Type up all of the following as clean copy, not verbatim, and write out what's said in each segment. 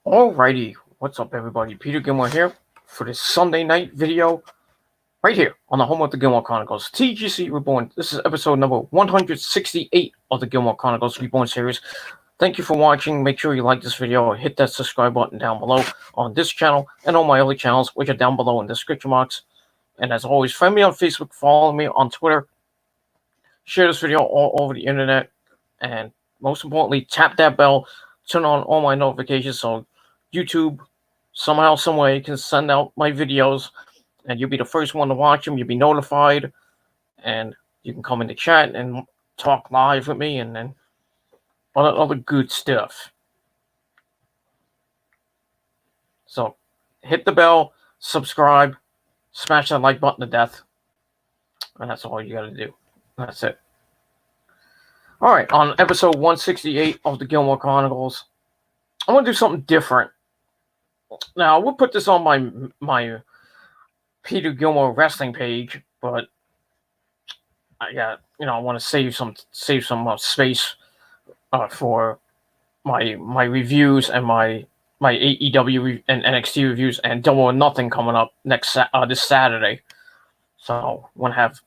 Alrighty, what's up everybody? Peter Gilmore here for this Sunday night video right here on the home of the Gilmore Chronicles, TGC Reborn. This is episode number 168 of the Gilmore Chronicles Reborn series. Thank you for watching. Make sure you like this video and hit that subscribe button down below on this channel and on my other channels, which are down below in the description box. And as always, friend me on Facebook, follow me on Twitter, share this video all over the internet, and most importantly, tap that bell, turn on all my notifications so YouTube, somehow, some way, can send out my videos, and you'll be the first one to watch them. You'll be notified, and you can come in the chat and talk live with me, and then other good stuff. So, hit the bell, subscribe, smash that like button to death, and that's all you gotta do. That's it. All right, on episode 168 of the Gilmore Chronicles, I want to do something different. Now, we'll put this on my Peter Gilmore wrestling page, but I want to save some space for my reviews and my AEW and NXT reviews and Double or Nothing coming up this Saturday. So I want to have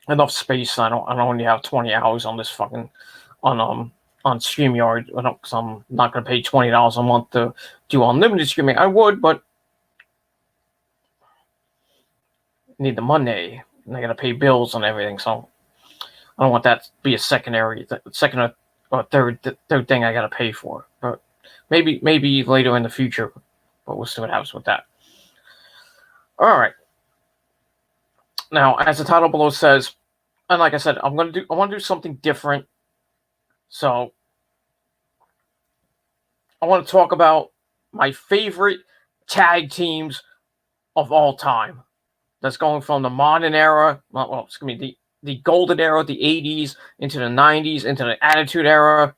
enough space. I don't only have 20 hours on this fucking on StreamYard, because I'm not going to pay $20 a month to do unlimited streaming. I would, but need the money, and I got to pay bills and everything. So I don't want that to be a second or third thing I got to pay for. But maybe later in the future. But we'll see what happens with that. All right. Now, as the title below says, and like I said, I want to do something different. So I want to talk about my favorite tag teams of all time. That's going from the modern era, it's going to be the golden era, the 80s, into the 90s, into the Attitude Era.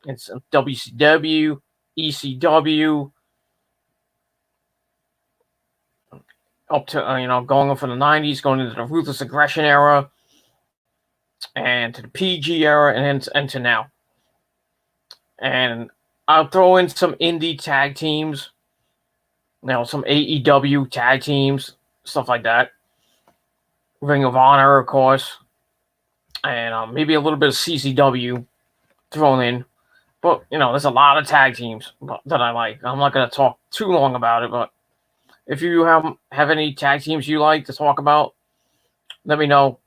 It's WCW, ECW, up to, going on from the 90s, going into the Ruthless Aggression Era, and to the PG era, and to now. And I'll throw in some indie tag teams, some AEW tag teams, stuff like that. Ring of Honor, of course, and maybe a little bit of CCW thrown in. But, there's a lot of tag teams that I like. I'm not going to talk too long about it, but if you have any tag teams you like to talk about, let me know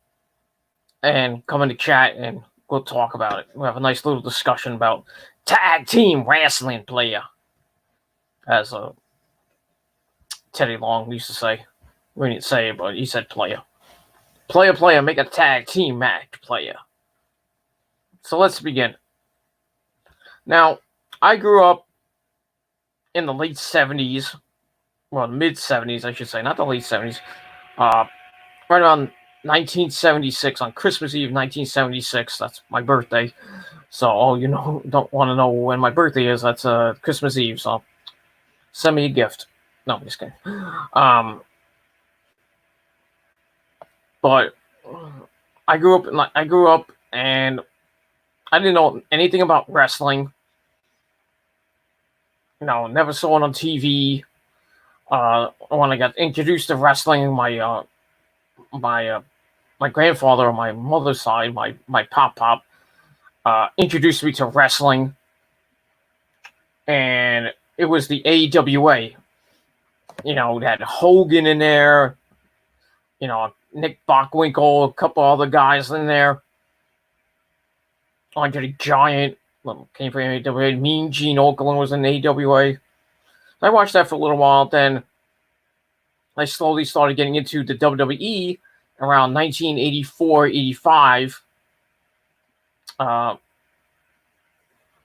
and come in the chat and we'll talk about it. We'll have a nice little discussion about tag team wrestling, player. As Teddy Long used to say. We didn't say it, but he said player. Player, make a tag team match, player. So let's begin. Now, I grew up in the late 70s. Well, mid 70s, I should say. Not the late 70s. Right around 1976, on Christmas Eve, 1976. That's my birthday. So, don't want to know when my birthday is. That's Christmas Eve. So, send me a gift. No, I'm just kidding. But I grew up, and I didn't know anything about wrestling. Never saw it on TV. When I got introduced to wrestling, my grandfather on my mother's side, my pop, introduced me to wrestling, and it was the AWA. It had Hogan in there, Nick Bockwinkel, a couple other guys in there. Andre the Giant came from AWA. Mean Gene Okerlund was in AWA. I watched that for a little while. Then I slowly started getting into the WWE around 1984, 85. I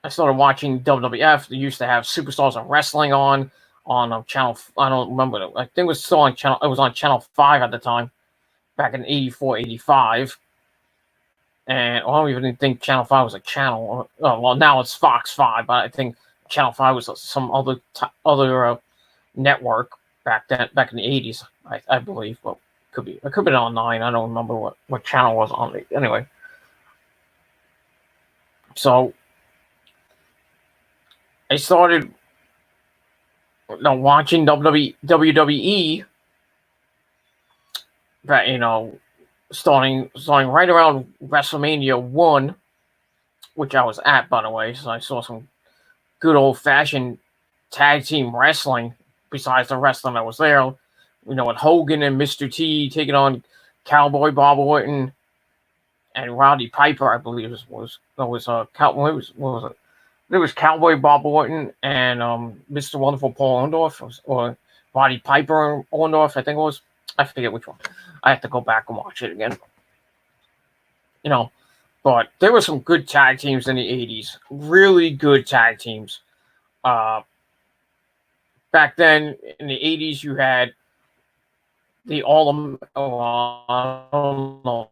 started watching WWF. They used to have Superstars of Wrestling on channel. I don't remember. I think it was still on channel. It was on channel 5 at the time, back in 84, 85. And I don't even think Channel 5 was a channel. Well, now it's Fox 5, but I think Channel 5 was some other network back then, back in the 80s, I believe. But it could be on 9. I don't remember what channel was on it. Anyway. So I started watching WWE, that starting right around WrestleMania 1, which I was at, by the way, so I saw some good old fashioned tag team wrestling besides the wrestling that was there. With Hogan and Mr. T taking on Cowboy Bob Orton and Roddy Piper, I believe what was it? There was Cowboy Bob Orton and Mr. Wonderful Paul Orndorff, or Roddy Piper and Orndorff, I think it was. I forget which one. I have to go back and watch it again. But there were some good tag teams in the 80s. Really good tag teams. Back then, in the 80s, you had the I don't know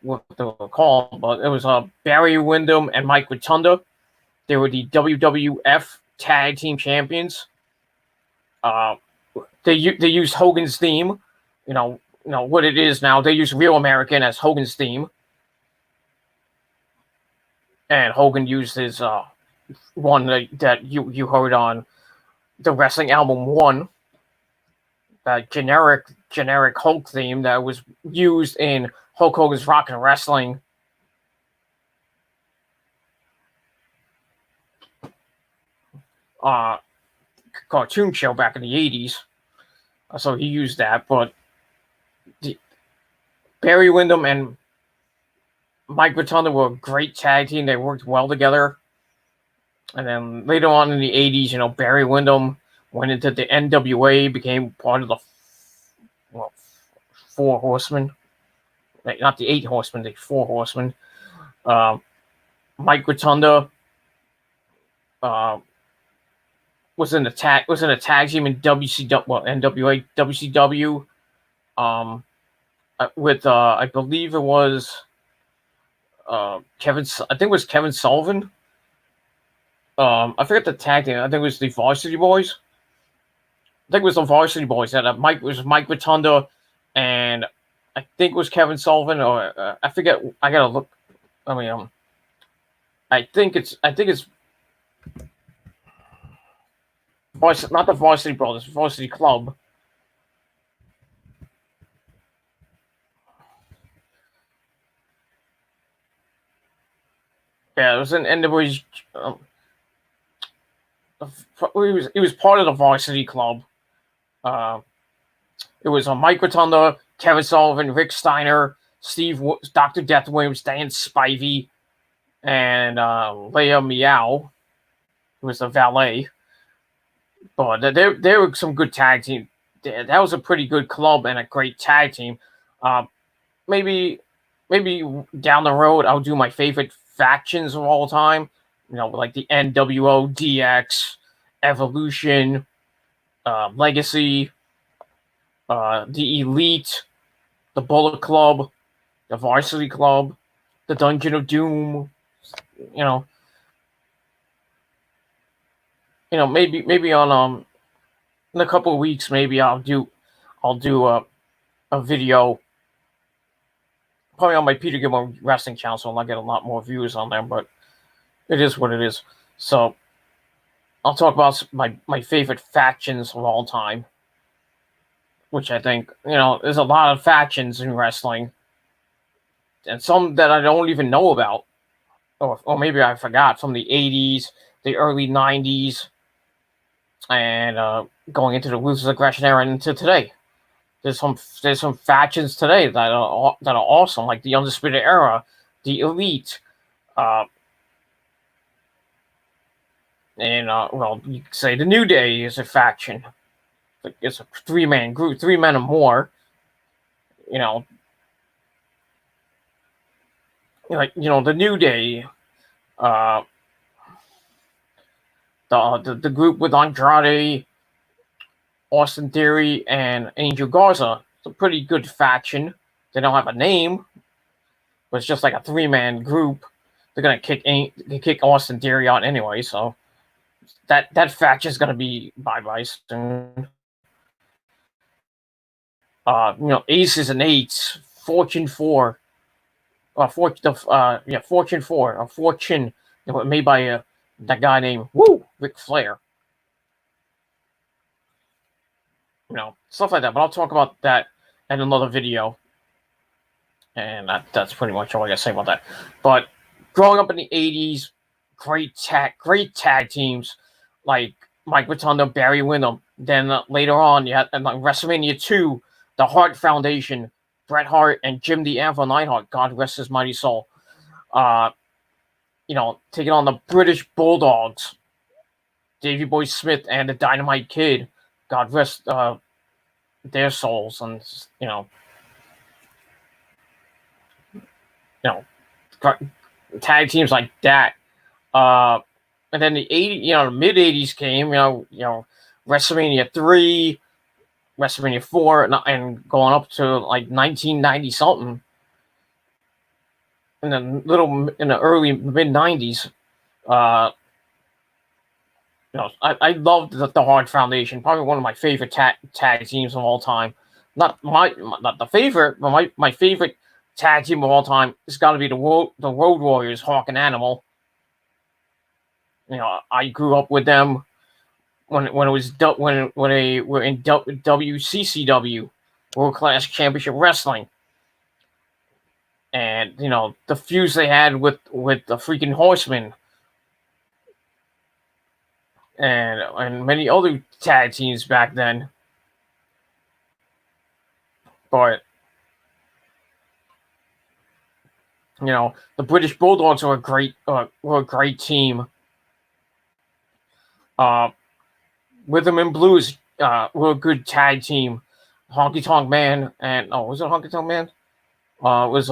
what they were called, but it was Barry Windham and Mike Rotunda. They were the WWF Tag Team Champions. They used Hogan's theme. What it is now. They use Real American as Hogan's theme, and Hogan used his one that you heard on the Wrestling Album 1, that generic Hulk theme that was used in Hulk Hogan's Rock and Wrestling. Cartoon show back in the 80s. So he used that, but Barry Windham and Mike Rotunda were a great tag team. They worked well together. And then later on in the 80s, Barry Windham went into the NWA, became part of the Four Horsemen. Not the 8 Horsemen, the 4 Horsemen. Mike Rotunda was in a tag team in NWA, WCW, with I believe it was Kevin. I think it was Kevin Sullivan. I forget the tag team. I think it was the Varsity Boys. I think it was the Varsity Boys that Mike Rotunda, and I think it was Kevin Sullivan, or I forget. I gotta look. I mean, I think it's not the Varsity Brothers, Varsity Club. Yeah, it was and it was. He was part of the Varsity Club. It was Mike Rotunda, Kevin Sullivan, Rick Steiner, Dr. Death Williams, Dan Spivey, and Leia Meow, who was the valet. But there were some good tag team. That was a pretty good club and a great tag team. Maybe down the road I'll do my favorite factions of all time. Like the NWO, DX, Evolution, Legacy, the Elite, the Bullet Club, the Varsity Club, the Dungeon of Doom. Maybe on in a couple of weeks, maybe I'll do a video, probably on my Peter Gilmore Wrestling channel, so I'll get a lot more views on there, but it is what it is. So I'll talk about my favorite factions of all time, which I think, there's a lot of factions in wrestling, and some that I don't even know about, or maybe I forgot, from the 80s, the early 90s, and going into the Ruthless Aggression era and into today. There's some factions today that are awesome, like the Undisputed Era, the Elite, and you could say the New Day is a faction. It's a 3-man group, 3 men or more. The New Day, the group with Andrade, Austin Theory, and Angel Garza. It's a pretty good faction. They don't have a name, but it's just like a 3-man group. They're gonna kick Austin Theory out anyway, so that faction is gonna be bye soon. Aces and Eights, Fortune 4, Fortune 4, Fortune, made by that guy named Ric Flair. stuff like that. But I'll talk about that in another video. And that's pretty much all I gotta say about that. But growing up in the '80s, great tag teams like Mike Rotundo, Barry Windham. Then later on, you had like WrestleMania 2, the Hart Foundation, Bret Hart and Jim the Anvil Neidhart, God rest his mighty soul. Taking on the British Bulldogs, Davey Boy Smith and the Dynamite Kid, God rest their souls, and tag teams like that. And then the mid '80s came. WrestleMania 3, WrestleMania 4, and going up to like 1990 something. And then in the early mid '90s, I loved the Hart Foundation. Probably one of my favorite tag teams of all time. Not the favorite, but my favorite tag team of all time has got to be the Road Warriors, Hawk and Animal. I grew up with them when they were in WCCW, World Class Championship Wrestling, and the feuds they had with the freaking Horsemen, and many other tag teams back then. But the British Bulldogs were a great team. Rhythm and Blues were a good tag team. Honky Tonk Man and was it Honky Tonk Man? It was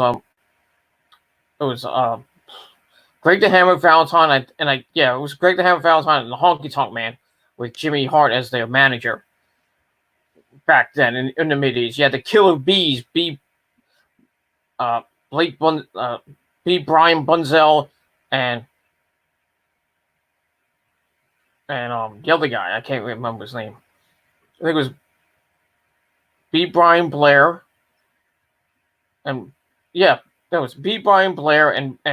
Greg the Hammer Valentine it was Greg the Hammer Valentine and the Honky Tonk Man with Jimmy Hart as their manager. Back then in the mid '80s, you had the Killer Bees, B. Brian Bunzel, and the other guy, I can't remember his name. I think it was B. Brian Blair, and that was B. Brian Blair and B.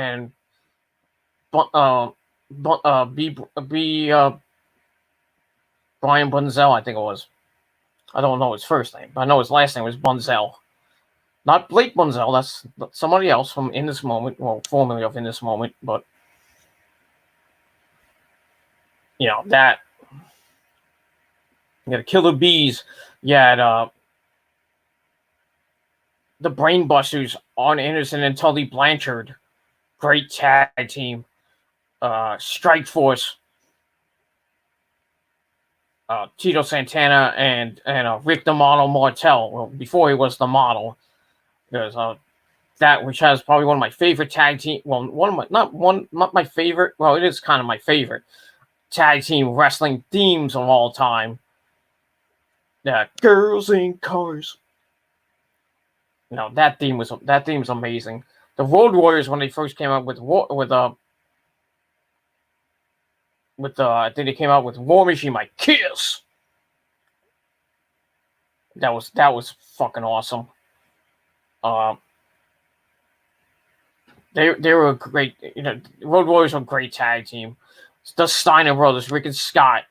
Brian Bunzel, I think it was. I don't know his first name, but I know his last name was Bunzel. Not Blake Bunzel, that's somebody else from In This Moment, well, formerly of In This Moment, but that. You had Killer Bees, you had the Brainbusters, Arn Anderson and Tully Blanchard, great tag team. Strike Force, Tito Santana and Rick the Model Martel. Well, before he was the Model, there's that which has probably one of my favorite tag team. Well, not my favorite. Well, it is kind of my favorite tag team wrestling themes of all time. Yeah, Girls in Cars. That theme's amazing. The Road Warriors, when they first came out I think they came out with War Machine by Kiss. That was fucking awesome. They were a great, Road Warriors were a great tag team. The Steiner brothers, Rick and Scott,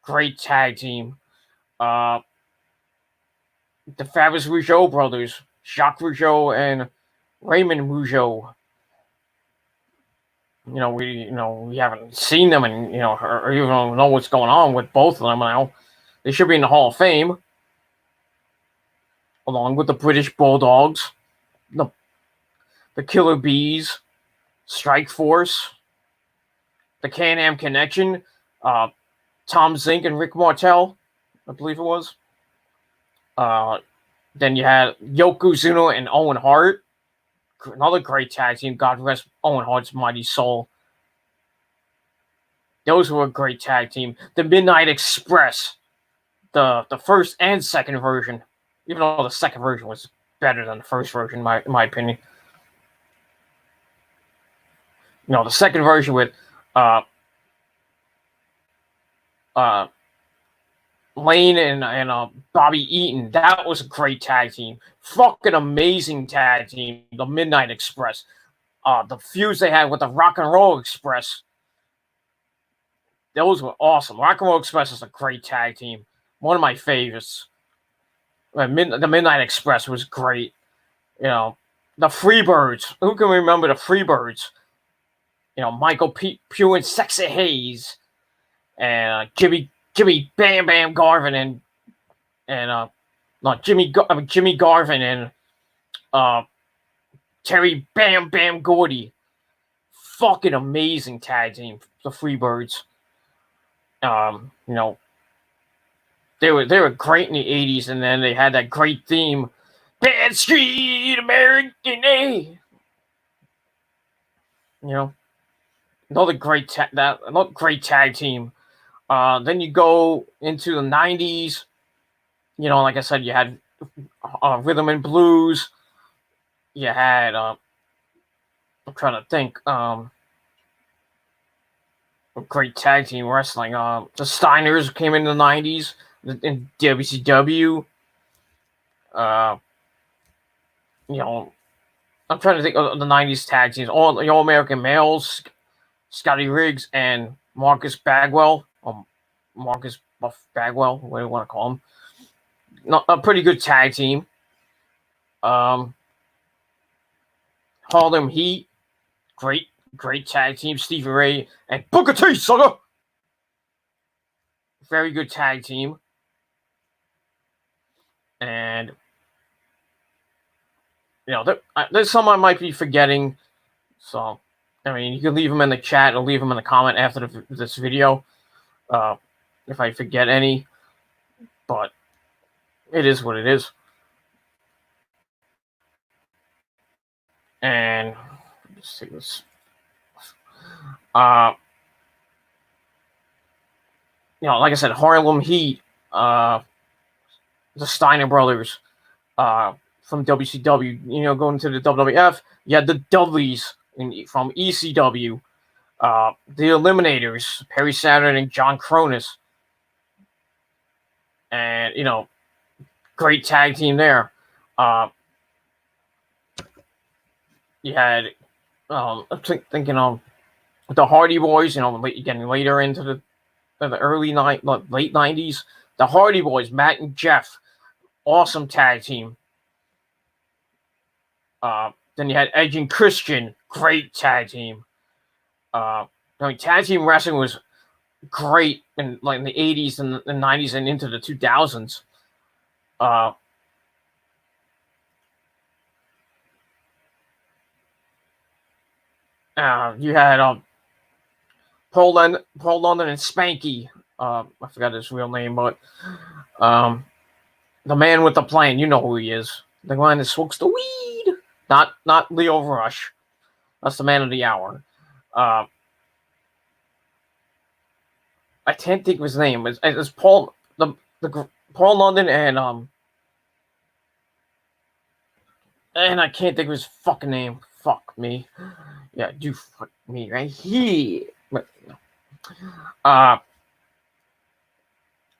great tag team. The Fabrice Rougeau brothers, Jacques Rougeau and Raymond Rougeau. We haven't seen them and or even know what's going on with both of them now. They should be in the Hall of Fame, along with the British Bulldogs, the Killer Bees, Strike Force, the Can-Am Connection, Tom Zink and Rick Martel, I believe it was. Then you had Yokozuna and Owen Hart, another great tag team. God rest Owen Hart's mighty soul. Those were a great tag team. The Midnight Express, the first and second version, even though the second version was better than the first version, in my opinion. The second version with Lane and Bobby Eaton, that was a great tag team. Fucking amazing tag team. The Midnight Express. The feuds they had with the Rock and Roll Express. Those were awesome. Rock and Roll Express is a great tag team. one of my favorites. The Midnight Express was great. You know, the Freebirds. Who can remember the Freebirds? You know, Michael Pugh and Sexy Hayes, and Jimmy Bam Bam Garvin and not Jimmy Garvin and Terry Bam Bam Gordy. Fucking amazing tag team, the Freebirds. You know, they were great in the 80s, and then they had that great theme, Bad Street American A. You know, another great tag team. Then you go into the 90s. You know, like I said, you had Rhythm and Blues. You had I'm trying to think. Great tag team wrestling. The Steiners came in the 90s in WCW. You know, I'm trying to think of the 90s tag teams. All American Males, Scotty Riggs and Marcus Bagwell. Marcus Buff Bagwell, what do you want to call him? Not a pretty good tag team. Harlem Heat, great tag team. Stevie Ray and Booker T, sucker. Very good tag team. And you know, there's some I might be forgetting. So, I mean, you can leave them in the chat or leave them in the comment after this video if I forget any. But it is what it is. And let's see this. You know, like I said, Harlem Heat, the Steiner brothers from WCW. You know, going to the WWF, you had the Dudleys from ECW, the Eliminators, Perry Saturn and John Cronus, and you know, great tag team there. You had I'm thinking of the Hardy Boys. You know, getting later into the late 90s. The Hardy Boys, Matt and Jeff, awesome tag team. Then you had Edge and Christian, great tag team. I mean, tag team wrestling was great in the 80s and the 90s and into the 2000s. You had Paul London and Spanky. I forgot his real name, but the man with the plan. You know who he is. The one that smokes the weed. Not Leo Rush. That's the man of the hour. I can't think of his name. It's Paul Paul London and I can't think of his fucking name. Fuck me. Yeah, do fuck me right here.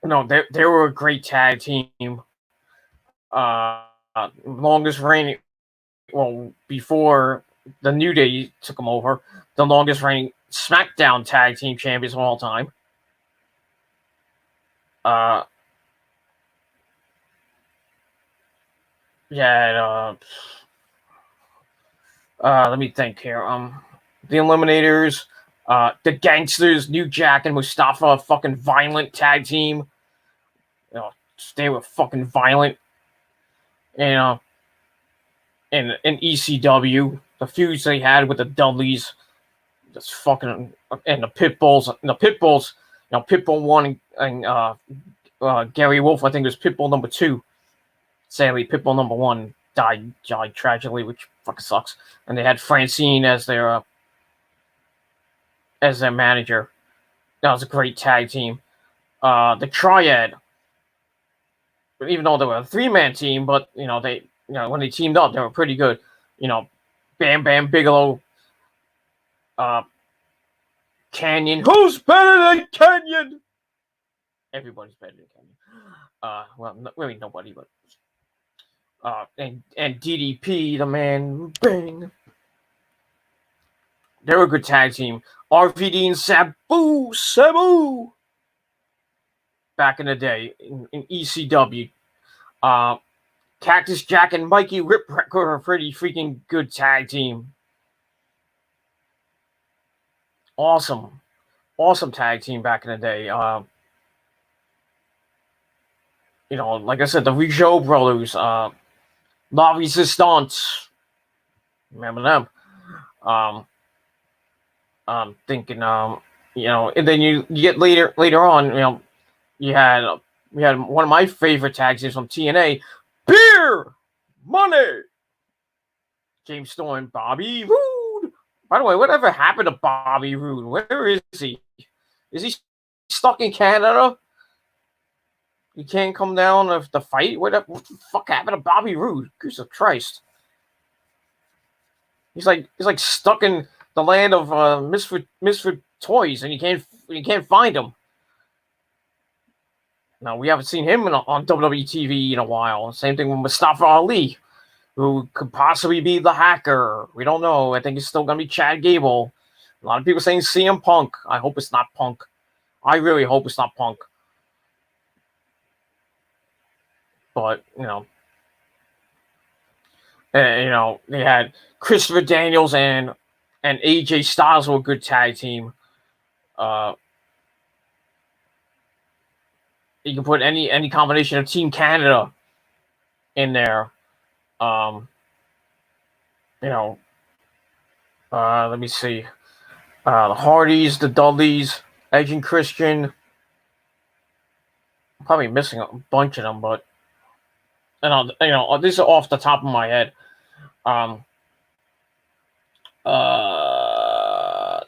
No, they were a great tag team. Longest reigning, well, before the New Day took them over, the longest reigning SmackDown tag team champions of all time. Yeah. Let me think here. The Eliminators, the Gangsters, New Jack and Mustafa, fucking violent tag team. You know, they were fucking violent. You know, in ECW, the feuds they had with the Dudleys, just fucking, and the Pitbulls. And the Pitbulls, you know, Pitbull 1 and Gary Wolf, I think it was Pitbull number 2. Sadly, Pitbull number 1 died tragically, which fucking sucks. And they had Francine as their manager. That was a great tag team. The Triad, even though they were a 3-man team, but you know when they teamed up, they were pretty good. You know, Bam Bam Bigelow, Canyon. Who's better than Canyon? Everybody's better than Canyon. Well, really nobody, but and DDP, the man bang. They were a good tag team. RVD and Sabu. back in the day in ECW. Cactus Jack and Mikey Whipwreck were a pretty freaking good tag team. Awesome tag team back in the day. Like I said, the Rougeau brothers, La Resistance. Remember them? I'm thinking, and then you get later on, we had one of my favorite tag teams from TNA, Beer Money. James Storm, Bobby Roode. By the way, whatever happened to Bobby Roode? Where is he? Is he stuck in Canada? He can't come down to fight? What the fuck happened to Bobby Roode? Jesus Christ. He's like stuck in the land of misfit toys, and you can't find him. Now we haven't seen him on WWE TV in a while. Same thing with Mustafa Ali, who could possibly be the Hacker. We don't know. I think it's still gonna be Chad Gable. A lot of people saying CM Punk. I hope it's not Punk. I really hope it's not Punk. But they had Christopher Daniels and AJ Styles were a good tag team. You can put any combination of Team Canada in there. Let me see. The Hardys, the Dudleys, Edge and Christian. I'm probably missing a bunch of them, but these are off the top of my head. The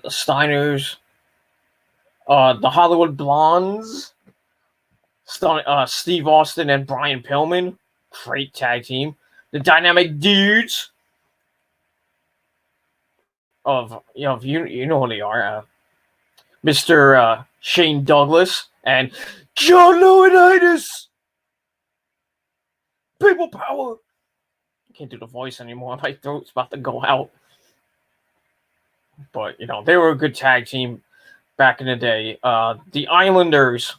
Steiners, the Hollywood Blondes, Steve Austin and Brian Pillman, great tag team. The Dynamic Dudes of you know who they are, Mr. Shane Douglas and John Laurinaitis. People power. I can't do the voice anymore. My throat's about to go out. But they were a good tag team back in the day. The Islanders,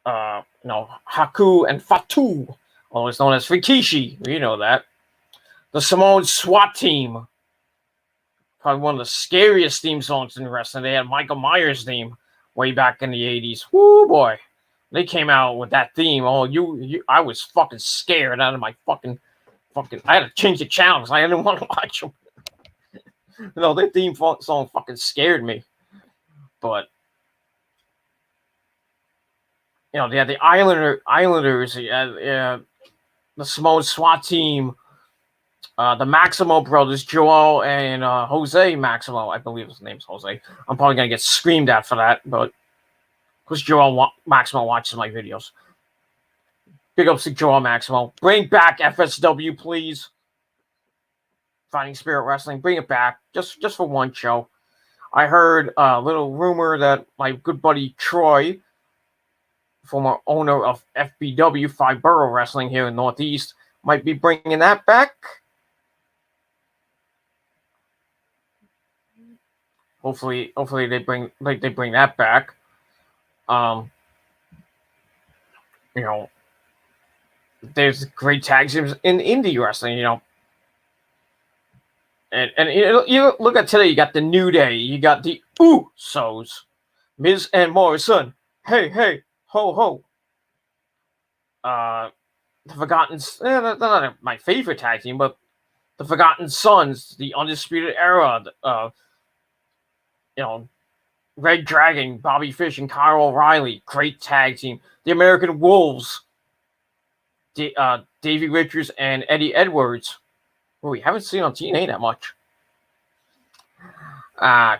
Haku and Fatu, always known as Rikishi. You know that. The Samoan SWAT team, probably one of the scariest theme songs in wrestling. They had Michael Myers' theme way back in the 80s. Woo boy. They came out with that theme. Oh, I was fucking scared out of my fucking. I had to change the channel because I didn't want to watch them. Their theme song fucking scared me. But they had the Islanders, the Samoan SWAT team, the Maximo brothers, Joel and Jose Maximo. I believe his name's Jose. I'm probably gonna get screamed at for that, but because Joel Maximo watches my videos. Big ups to Joel Maximo. Bring back FSW, please. Fighting Spirit Wrestling. Bring it back. Just for one show. I heard a little rumor that my good buddy Troy, former owner of FBW, Five Borough Wrestling here in Northeast, might be bringing that back. Hopefully they bring that back. There's great tag teams in indie wrestling, And you look at today, you got the New Day, you got the Usos, Miz and Morrison, hey, ho, ho. The Forgotten, they're not my favorite tag team, but the Forgotten Sons, the Undisputed Era, Red Dragon, Bobby Fish and Kyle O'Reilly, great tag team. The American Wolves, Davey Richards and Eddie Edwards, who we haven't seen on TNA that much.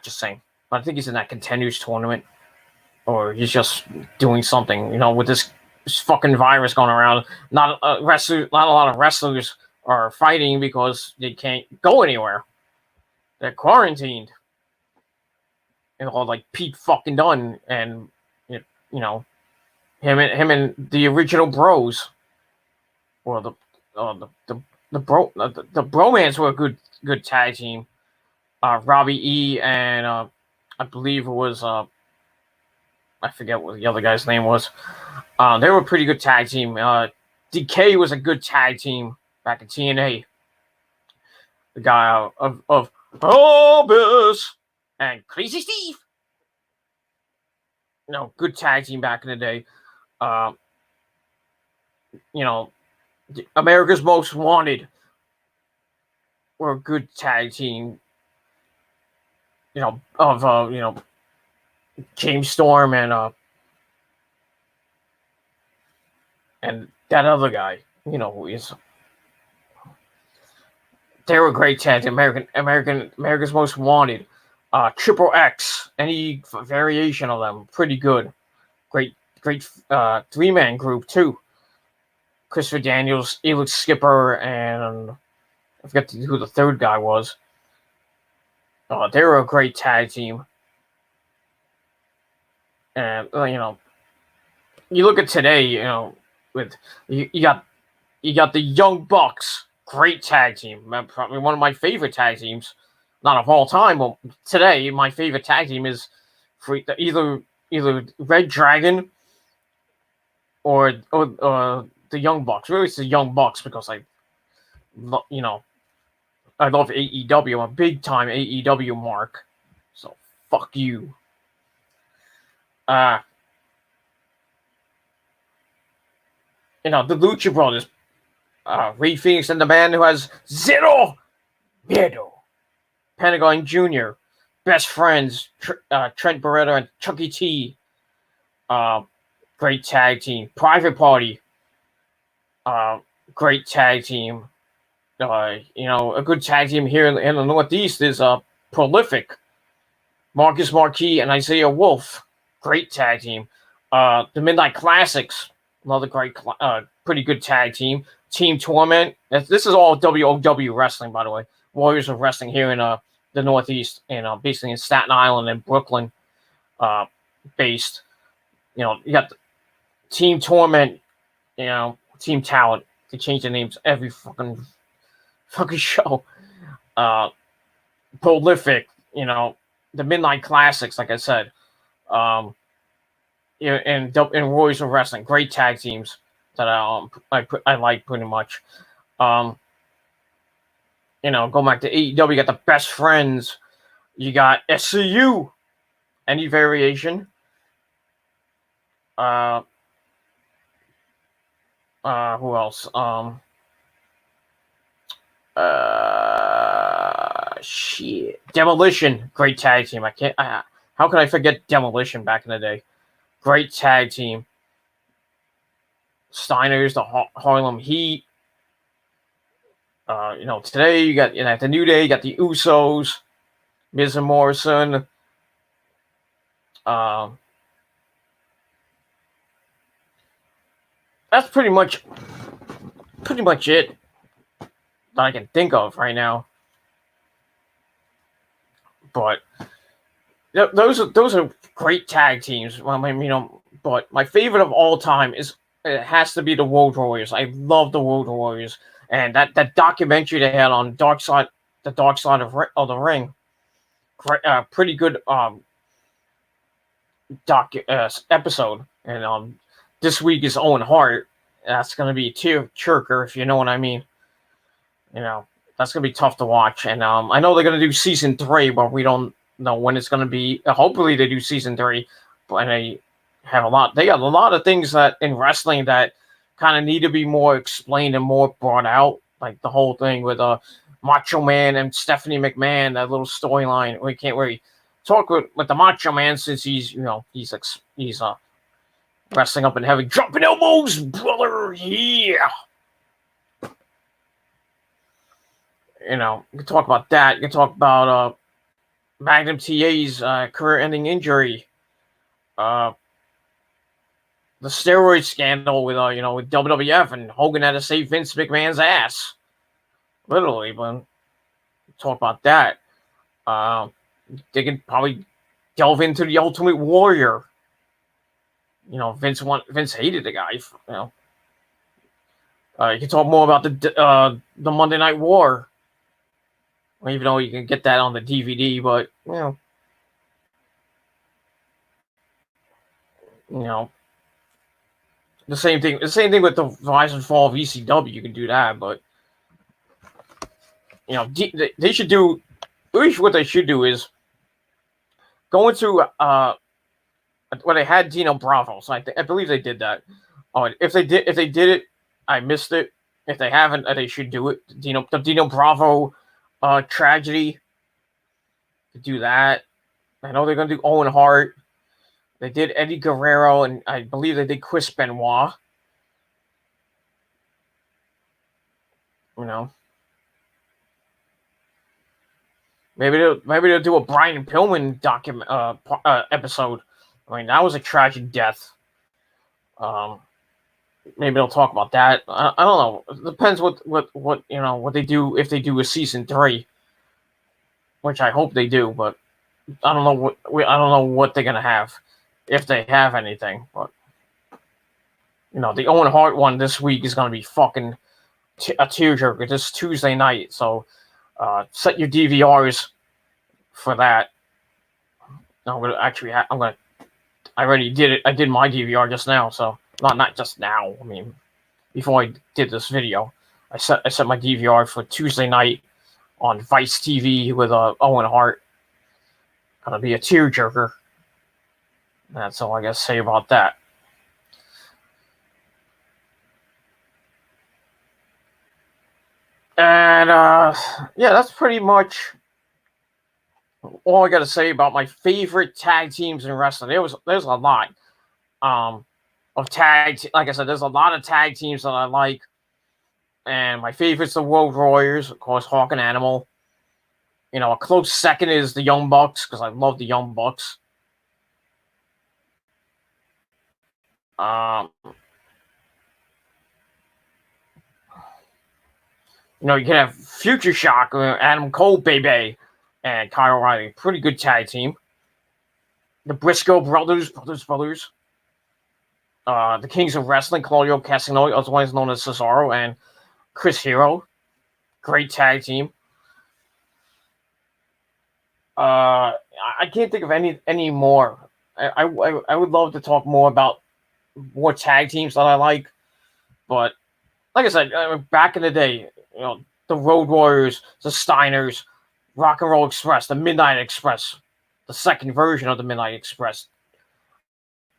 Just saying. But I think he's in that Contenders tournament. Or he's just doing something, with this fucking virus going around. Not a lot of wrestlers are fighting because they can't go anywhere. They're quarantined. Like Pete fucking Dunne and him and the original Bros. Or the Bromance were a good tag team. Robbie E and I believe it was I forget what the other guy's name was. They were a pretty good tag team. DK was a good tag team back in TNA. The guy of Abyss and Crazy Steve. Good tag team back in the day. America's Most Wanted were a good tag team. Of James Storm and that other guy. They were a great tag team. America's Most Wanted. Triple X. Any variation of them, pretty good. Great 3-man group too. Christopher Daniels, Elix Skipper, and I forget who the third guy was. They were a great tag team. And you look at today, with you got the Young Bucks, great tag team. Probably one of my favorite tag teams, not of all time, but today my favorite tag team is either Red Dragon or the Young Bucks. Really, it's the Young Bucks because I love AEW. I'm a big time AEW mark. So fuck you. The the Lucha Brothers, Ray Phoenix and the man who has zero miedo, Pentagon Jr., Best Friends, Trent Beretta and Chucky T. Great tag team. Private Party, great tag team. A good tag team here in the Northeast is Prolific, Marcus Marquis and Isaiah Wolf, great tag team. The Midnight Classics, another great, pretty good tag team. Team Torment. This is all WOW wrestling, by the way. Warriors of Wrestling here in the Northeast, and basically in Staten Island and Brooklyn, based. You got Team Torment, Team Talent. They change their names every fucking show. Prolific, the Midnight Classics, like I said. And Warriors of Wrestling, great tag teams that I like pretty much. Going back to AEW, you got the Best Friends, you got SCU, any variation. Who else? Demolition, great tag team. How can I forget Demolition back in the day? Great tag team. Steiners, the Harlem Heat. Today you got the New Day, you got the Usos, Miz and Morrison. That's pretty much it that I can think of right now. But those are great tag teams. But my favorite of all time it has to be the Road Warriors. I love the Road Warriors, and that documentary they had on the Dark Side of the Ring. Pretty good episode. And this week is Owen Hart. That's going to be a tearjerker, if you know what I mean. That's going to be tough to watch. And I know they're going to do season 3, but we don't know when it's going to be. Hopefully they do season 3. But they got a lot of things that in wrestling that kind of need to be more explained and more brought out. Like the whole thing with Macho Man and Stephanie McMahon, that little storyline. We can't really talk with the Macho Man since he's wrestling up in heaven, dropping elbows, brother. Yeah. You can talk about that. You can talk about Magnum TA's career-ending injury, the steroid scandal with with WWF, and Hogan had to save Vince McMahon's ass, literally. But talk about that. They can probably delve into the Ultimate Warrior. Vince hated the guy. You can talk more about the Monday Night War. Even though you can get that on the DVD, but You know, the same thing. The same thing with the rise and fall of ECW. You can do that, but you know, they should do. At least what they should do is go into when they had Dino Bravo. So I believe they did that. Oh, if they did it, I missed it. If they haven't, they should do it. The Dino Bravo tragedy. To do that. I know they're gonna do Owen Hart. They did Eddie Guerrero, and I believe they did Chris Benoit. You know, maybe they'll do a Brian Pillman episode. I mean, that was a tragic death. Maybe they'll talk about that. I don't know. It depends what they do, if they do a season 3, which I hope they do. But I don't know what they're gonna have, if they have anything. But the Owen Hart one this week is gonna be fucking a tearjerker this Tuesday night. So set your DVRs for that. I already did it. I did my DVR just now, so not just now. I mean, before I did this video, I set my DVR for Tuesday night on Vice TV with Owen Hart. Gonna be a tearjerker. That's all I gotta say about that. And yeah, that's pretty much all I got to say about my favorite tag teams in wrestling. There's a lot of like I said, there's a lot of tag teams that I like, and my favorite's the Road Warriors, of course, Hawk and Animal. A close second is the Young Bucks, because I love the Young Bucks. You can have Future Shock, Adam Cole, baby, and Kyle O'Reilly. Pretty good tag team. The Briscoe brothers. The Kings of Wrestling, Claudio Castagnoli, otherwise known as Cesaro, and Chris Hero. Great tag team. I can't think of any more. I would love to talk more about more tag teams that I like, but like I said, back in the day, the Road Warriors, the Steiners, Rock and Roll Express, the Midnight Express, the second version of the Midnight Express,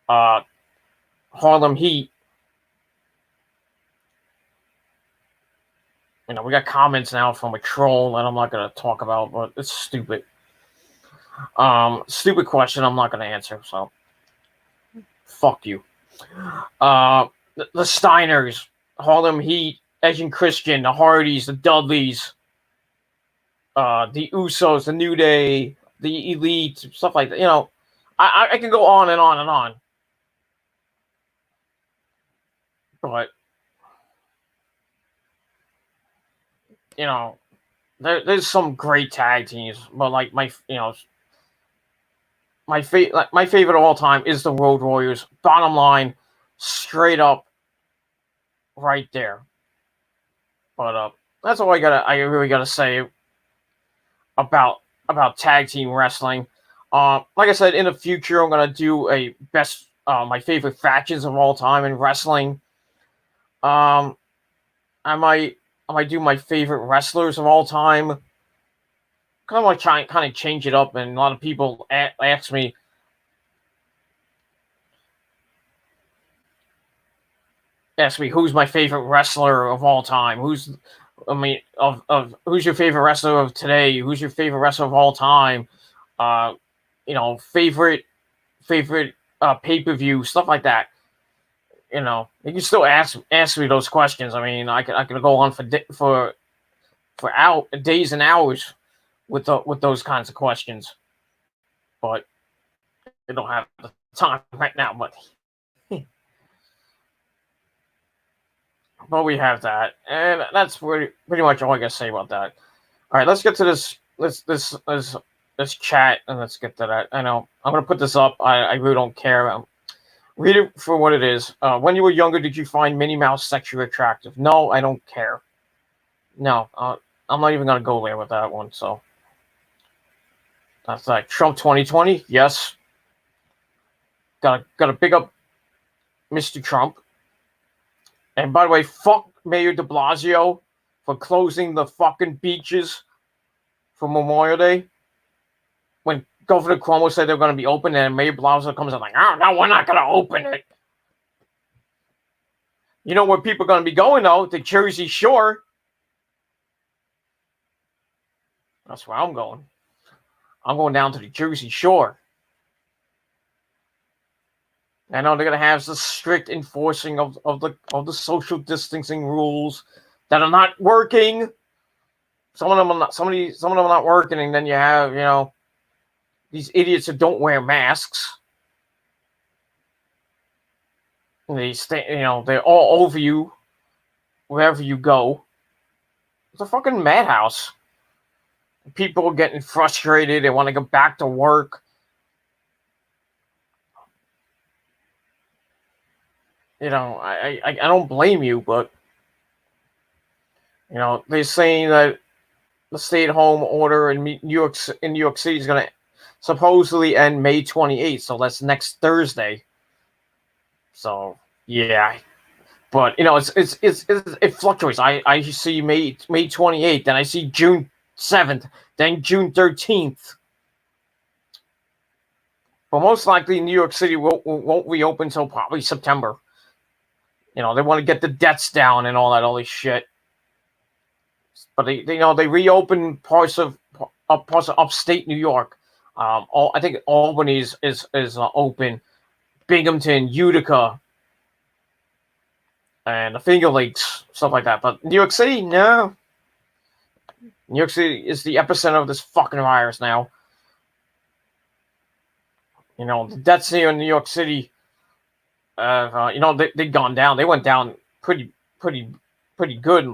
Harlem Heat. We got comments now from a troll that I'm not going to talk about, but it's stupid. Stupid question I'm not going to answer, so fuck you. The Steiners, Harlem Heat, Edge and Christian, the Hardys, the Dudleys, the Usos, the New Day, the Elite, stuff like that. I can go on and on and on. But there's some great tag teams, but like my favorite of all time is the Road Warriors. Bottom line, straight up, right there. But that's all I really gotta say about tag team wrestling. Like I said, in the future, I'm gonna do a best my favorite factions of all time in wrestling. I might do my favorite wrestlers of all time. Kind of want to try and kind of change it up, and a lot of people ask me, who's my favorite wrestler of all time? Who's your favorite wrestler of today? Who's your favorite wrestler of all time? Favorite pay-per-view, stuff like that. You can still ask me those questions. I mean, I could go on for days and hours with those kinds of questions, but I don't have the time right now. But we have that, and that's pretty much all I gotta say about that. All right, let's get to this chat, and let's get to that. I know I'm gonna put this up. I really don't care. Read it for what it is. When you were younger, did you find Minnie Mouse sexually attractive? No, I don't care. No, I'm not even gonna go there with that one. So that's like Trump 2020. Yes. Got to big up Mr. Trump. And by the way, fuck Mayor de Blasio for closing the fucking beaches for Memorial Day. When Governor Cuomo said they were going to be open, and Mayor Blasio comes in like, oh, no, we're not going to open it. You know where people are going to be going, though? The Jersey Shore. That's where I'm going. I'm going down to the Jersey Shore. I know they're going to have the strict enforcing of the social distancing rules that are not working. Some of them are not. Some of them are not working, and then you have these idiots that don't wear masks. And they stay. They're all over you wherever you go. It's a fucking madhouse. People are getting frustrated. They want to go back to work. I don't blame you, but they're saying that the stay-at-home order in New York City is going to supposedly end May 28th, so that's next Thursday. So yeah, but it fluctuates. I see May 28th, then I see June 7th, then June 13th. But most likely, New York City won't reopen until probably September. They want to get the debts down and all that other shit. But they reopen parts of upstate New York. I think Albany is open. Binghamton, Utica, and the Finger Lakes, stuff like that. But New York City, no. New York City is the epicenter of this fucking virus now. The deaths here in New York City, they've gone down. They went down pretty good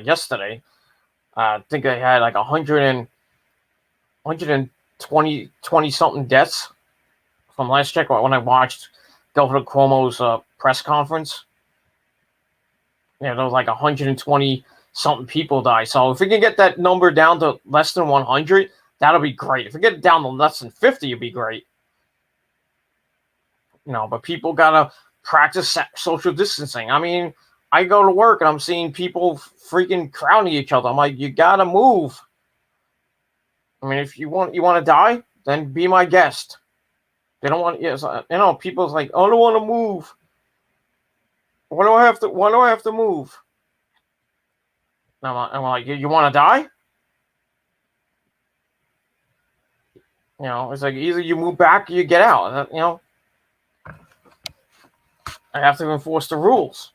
yesterday. I think they had like 120 something deaths from last check when I watched Governor Cuomo's press conference. There was like 120 something people die. So if we can get that number down to less than 100, that'll be great. If we get it down to less than 50, it'd be great. But people gotta practice social distancing. I mean, I go to work and I'm seeing people freaking crowding each other. I'm like, you gotta move. I mean, if you want to die, then be my guest. They don't want. People's like, oh, I don't want to move. Why do I have to move? I'm like, you want to die? It's like either you move back or you get out. I have to enforce the rules.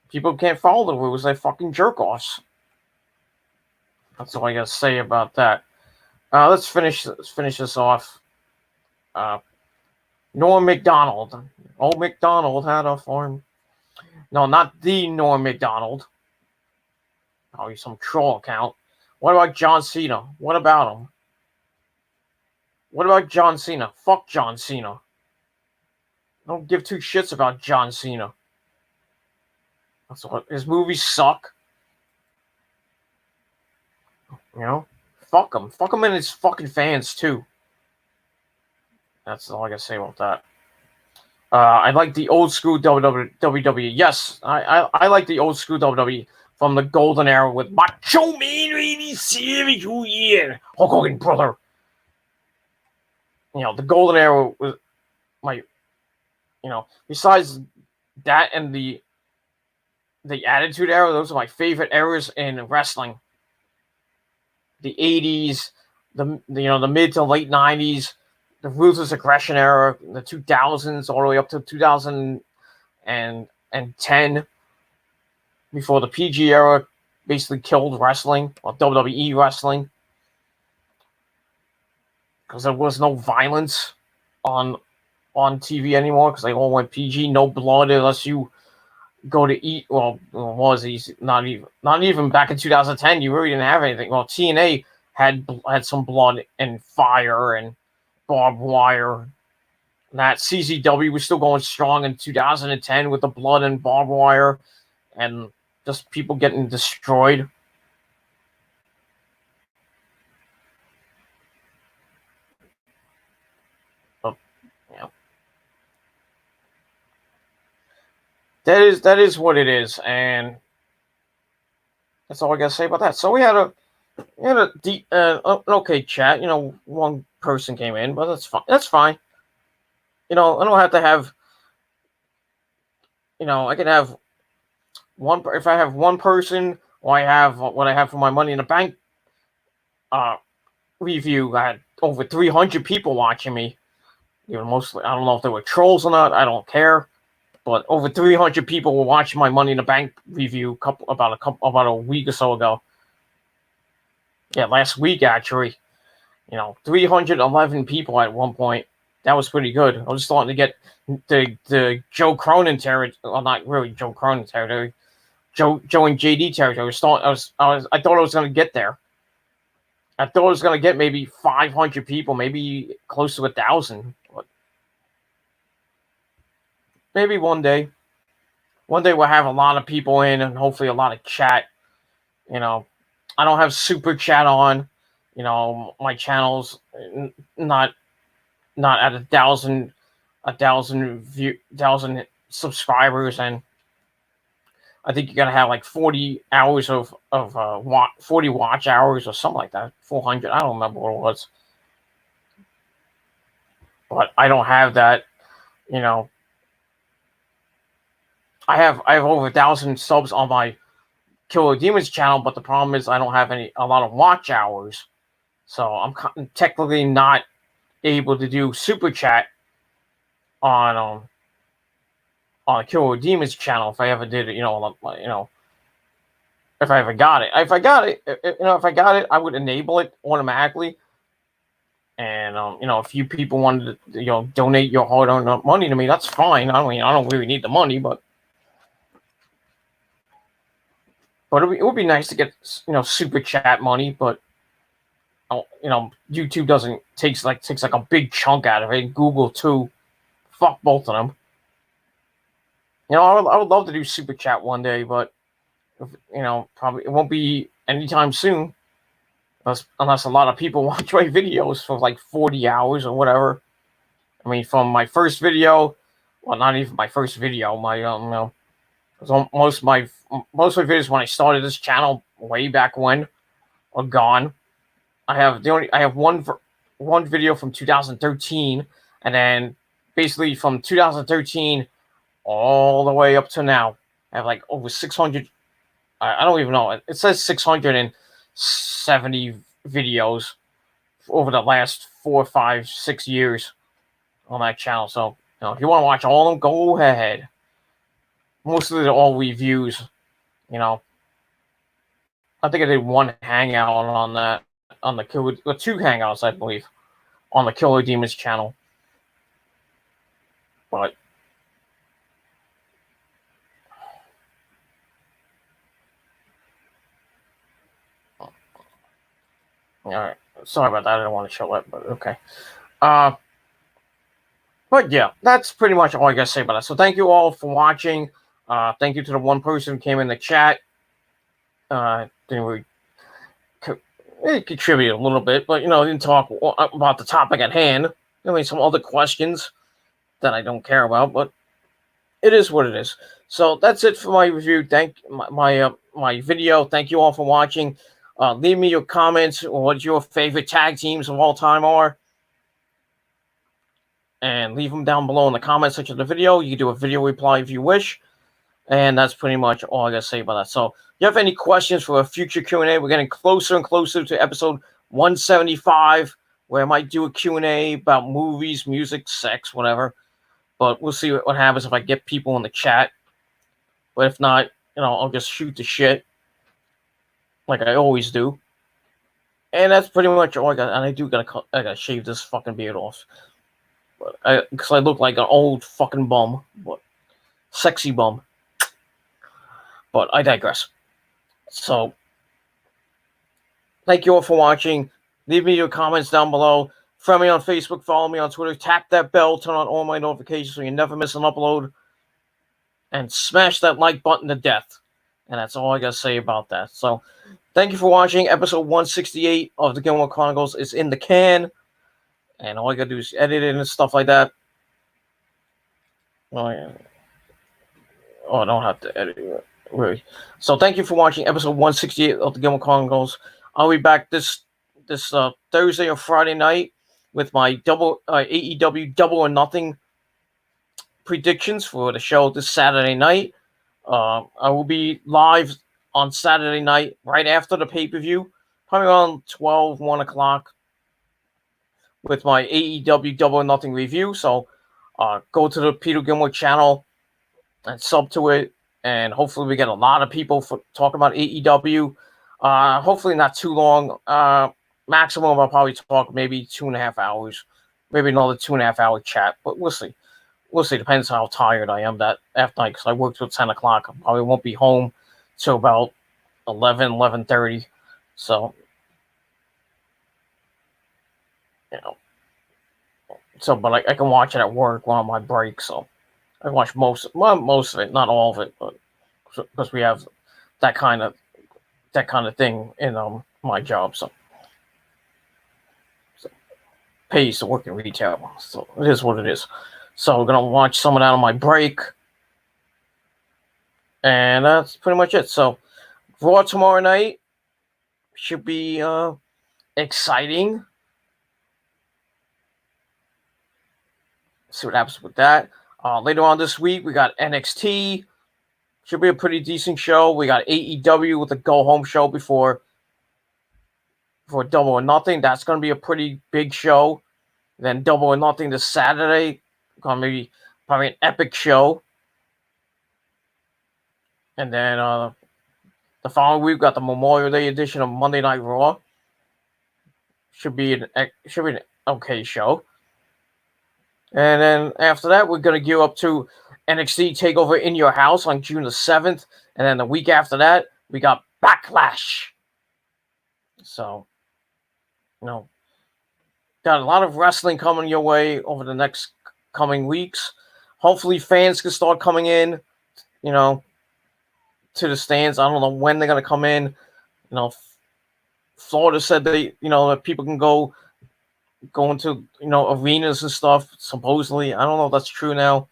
People can't follow the rules. They fucking jerk offs. That's all I gotta say about that. Let's finish this off. Norm Macdonald. Old MacDonald had a farm. No, not the Norm Macdonald. Oh, he's some troll account. What about John Cena? What about him? What about John Cena? Fuck John Cena. Don't give two shits about John Cena. That's what his movies suck. Fuck him. Fuck him and his fucking fans too. That's all I gotta say about that. I like the old school WWE. Yes, I like the old school WWE from the golden era with Macho Man Randy Savage. Oh yeah, Hulk Hogan brother. The golden era was my. Besides that and the Attitude Era, those are my favorite eras in wrestling. The 80s, the mid to late 90s, the Ruthless Aggression Era, the 2000s, all the way up to 2010, before the PG era basically killed wrestling, or WWE wrestling, because there was no violence on TV anymore, because they all went PG, no blood unless you go to eat. Well, was easy. Not even back in 2010. You really didn't have anything. Well, TNA had some blood and fire and barbed wire. That CZW was still going strong in 2010 with the blood and barbed wire and just people getting destroyed. But, that is what it is, and that's all I gotta say about that. So we had a deep, an okay chat. One person came in, but that's fine. That's fine. I don't have to have. I can have one. If I have one person, or I have what I have for my Money in the Bank uh, review, I had over 300 people watching me. Mostly, I don't know if they were trolls or not. I don't care. But over 300 people were watching my Money in the Bank review about a week or so ago. Yeah, last week actually. 311 people at one point. That was pretty good. I was starting to get the Joe Cronin territory. Well, not really Joe Cronin territory. Joe and JD territory. I thought I was going to get there. I thought I was going to get maybe 500 people, maybe close to 1,000. Maybe one day. One day we'll have a lot of people in and hopefully a lot of chat. I don't have super chat on. My channel's not at 1,000 subscribers, and I think you gotta have like 40 hours of 40 watch hours or something like that. 400. I don't remember what it was, but I don't have that. I have over 1,000 subs on my Killer Demons channel, but the problem is I don't have a lot of watch hours, so I'm technically not able to do super chat on Killer Demons channel if I ever did it. If I ever got it. If I got it, I would enable it automatically. And a few people wanted to donate your hard-earned money to me, that's fine. I don't really need the money, but it would be nice to get super chat money. But YouTube takes like a big chunk out of it. Google too. Fuck both of them. I would love to do super chat one day, but probably it won't be anytime soon, unless a lot of people watch my videos for like 40 hours or whatever. I mean, from my first video, well, not even my first video. Most of my videos when I started this channel way back when are gone. I have one video from 2013, and then basically from 2013 all the way up to now, I have like over 600. I don't even know. It says 670 videos over the last 4, 5, 6 years on that channel. So if you want to watch all of them, go ahead. Mostly they're all reviews. I think I did one hangout on that on the Killer, 2 hangouts I believe on the Killer Demons channel. But all right, sorry about that. I don't want to show it, but okay. But yeah, that's pretty much all I gotta say about it. So thank you all for watching. Thank you to the one person who came in the chat. Didn't really contribute a little bit, but didn't talk about the topic at hand. Some other questions that I don't care about, but it is what it is. So that's it for my review. Thank my video. Thank you all for watching. Leave me your comments on what your favorite tag teams of all time are, and leave them down below in the comment section of the video. You can do a video reply if you wish, and that's pretty much all I gotta say about that. So, if you have any questions for a future Q&A, we're getting closer and closer to episode 175, where I might do a Q&A about movies, music, sex, whatever. But we'll see what happens if I get people in the chat. But if not, I'll just shoot the shit like I always do. And that's pretty much all I got. And I gotta shave this fucking beard off. Because I look like an old fucking bum. But sexy bum. But I digress. So, thank you all for watching. Leave me your comments down below. Friend me on Facebook, follow me on Twitter, tap that bell, turn on all my notifications so you never miss an upload. And smash that like button to death. And that's all I gotta say about that. So, thank you for watching. Episode 168 of the Gilmore Chronicles is in the can. And all I gotta do is edit it and stuff like that. Oh, yeah. Oh, I don't have to edit it. Really. So thank you for watching episode 168 of the Gilmore Chronicles. I'll be back this Thursday or Friday night with my AEW Double or Nothing predictions for the show this Saturday night. I will be live on Saturday night right after the pay-per-view, probably around 12, 1 o'clock with my AEW Double or Nothing review. So go to the Peter Gilmore channel and sub to it, and hopefully we get a lot of people for talking about AEW. Hopefully not too long. Maximum I'll probably talk maybe 2.5 hours, maybe another 2.5 hour chat, but we'll see. We'll see. Depends how tired I am that after night, because I work till 10 o'clock. I probably won't be home till about 11:30. So, you know, but I can watch it at work while on my break. So I watch most of it, not all of it, but because we have that kind of thing in my job. So pays to work in retail. So it is what it is. So we're gonna watch some of that on my break, and that's pretty much it. So Raw tomorrow night should be exciting. See what happens with that. Later on this week, we got NXT. Should be a pretty decent show. We got AEW with the go home show before Double or Nothing. That's going to be a pretty big show. Then Double or Nothing this Saturday. Going to be probably an epic show. And then the following week, we got the Memorial Day edition of Monday Night Raw. Should be an okay show. And then after that, we're going to gear up to NXT TakeOver in Your House on June the 7th. And then the week after that, we got Backlash. So, got a lot of wrestling coming your way over the next coming weeks. Hopefully fans can start coming in, to the stands. I don't know when they're going to come in. Florida said that people can go into, arenas and stuff, supposedly. I don't know if that's true now.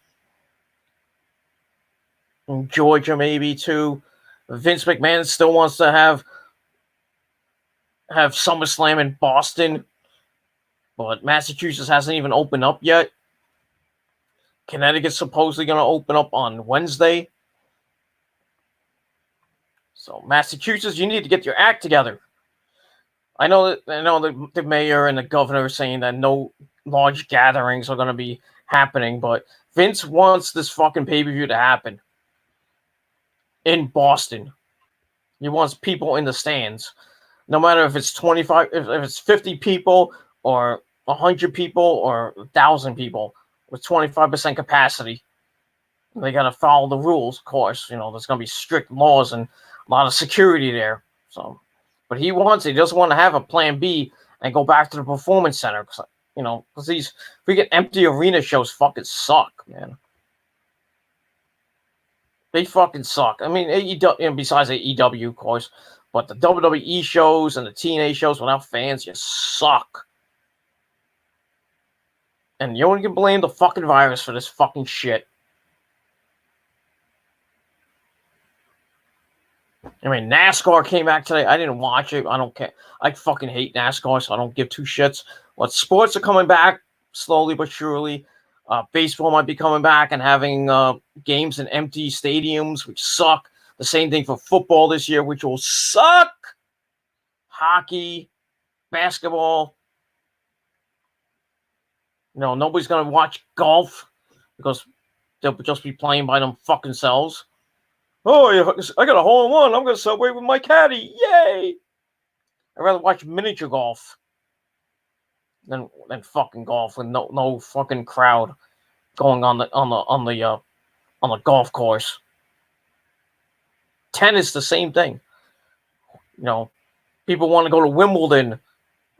In Georgia, maybe, too. Vince McMahon still wants to have SummerSlam in Boston, but Massachusetts hasn't even opened up yet. Connecticut's supposedly going to open up on Wednesday. So, Massachusetts, you need to get your act together. I know the mayor and the governor are saying that no large gatherings are going to be happening, but Vince wants this fucking pay-per-view to happen in Boston. He wants people in the stands. No matter if it's 25, if it's 50 people or 100 people or 1,000 people with 25% capacity. They got to follow the rules, of course. There's going to be strict laws and a lot of security there. So, but he doesn't want to have a plan B and go back to the performance center. Because these freaking empty arena shows fucking suck, man. They fucking suck. I mean, AEW, besides AEW, of course, but the WWE shows and the TNA shows without fans just suck. And you only can blame the fucking virus for this fucking shit. I mean, NASCAR came back today. I didn't watch it. I don't care. I fucking hate NASCAR, so I don't give two shits. But sports are coming back slowly but surely. Baseball might be coming back and having games in empty stadiums, which suck. The same thing for football this year, which will suck. Hockey, basketball. Nobody's going to watch golf because they'll just be playing by them fucking selves. Oh, I got a hole in one. I'm going to celebrate with my caddy. Yay! I'd rather watch miniature golf than fucking golf with no fucking crowd going on the golf course. Tennis, the same thing. People want to go to Wimbledon.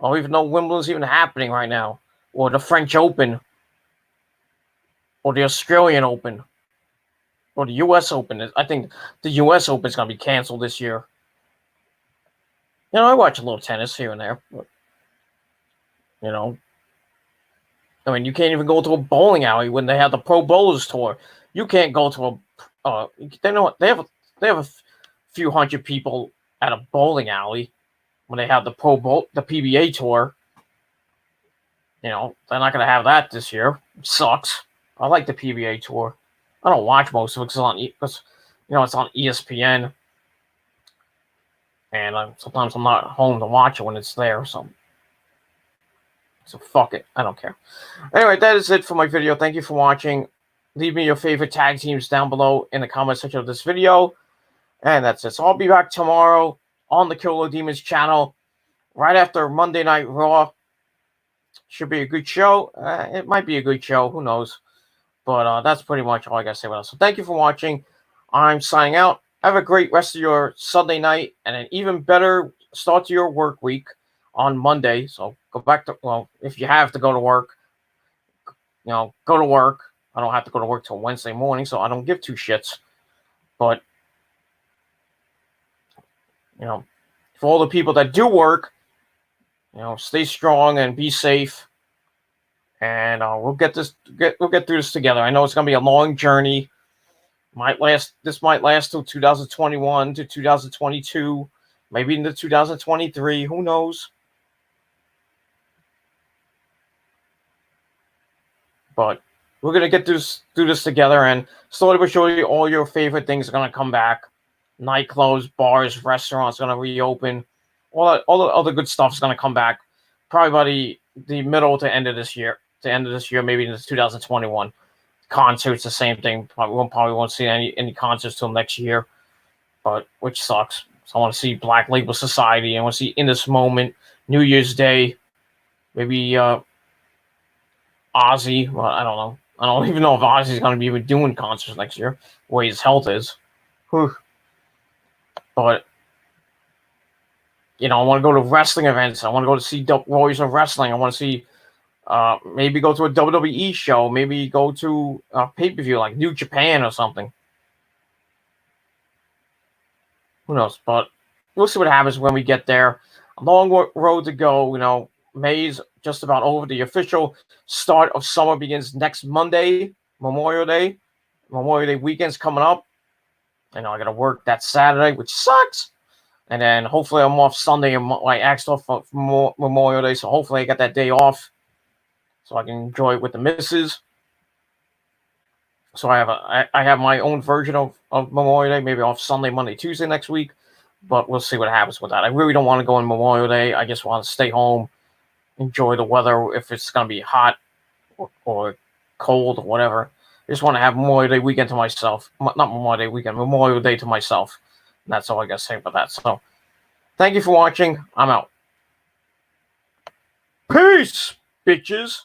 I don't even know Wimbledon's even happening right now. Or the French Open. Or the Australian Open. Or the U.S. Open. I think the U.S. Open is going to be canceled this year. I watch a little tennis here and there. But, I mean, you can't even go to a bowling alley when they have the Pro Bowlers Tour. You can't go to a. They know they have a few hundred people at a bowling alley when they have the the PBA tour. You know, they're not going to have that this year. It sucks. I like the PBA tour. I don't watch most of it because it's on ESPN, and sometimes I'm not home to watch it when it's there. So fuck it. I don't care. Anyway, that is it for my video. Thank you for watching. Leave me your favorite tag teams down below in the comment section of this video. And that's it. So I'll be back tomorrow on the Killer Demons channel right after Monday Night Raw. Should be a good show. It might be a good show. Who knows? But that's pretty much all I got to say about it. So thank you for watching. I'm signing out. Have a great rest of your Sunday night and an even better start to your work week on Monday. So go back to, well, if you have to go to work, go to work. I don't have to go to work till Wednesday morning, so I don't give two shits. But, for all the people that do work, stay strong and be safe. And we'll get through this together. I know it's gonna be a long journey. This might last till 2021 to 2022, maybe into 2023. Who knows? But we're gonna do this together, and slowly but surely, all your favorite things are gonna come back. Nightclubs, bars, restaurants are gonna reopen. All the other good stuff is gonna come back. Probably by the middle to end of this year. Maybe into 2021. Concerts, the same thing. Probably won't see any concerts till next year, but which sucks. So I want to see Black Label Society. I want to see In This Moment, New Year's Day, maybe Ozzy. Well, I don't know. I don't even know if Ozzy's going to be even doing concerts next year, the way his health is. Whew. But I want to go to wrestling events. I want to go to see Warriors of Wrestling. I want to see. Maybe go to a WWE show. Maybe go to a pay-per-view like New Japan or something. Who knows? But we'll see what happens when we get there. A long road to go. May's just about over. The official start of summer begins next Monday, Memorial Day. Memorial Day weekend's coming up. I got to work that Saturday, which sucks. And then hopefully I'm off Sunday. I asked off for Memorial Day, so hopefully I get that day off, so I can enjoy it with the missus. So I have my own version of Memorial Day, maybe off Sunday, Monday, Tuesday next week. But we'll see what happens with that. I really don't want to go on Memorial Day. I just want to stay home, enjoy the weather. If it's going to be hot or cold or whatever, I just want to have Memorial Day weekend to myself. Not Memorial Day weekend, Memorial Day to myself. And that's all I got to say about that. So thank you for watching. I'm out. Peace, bitches.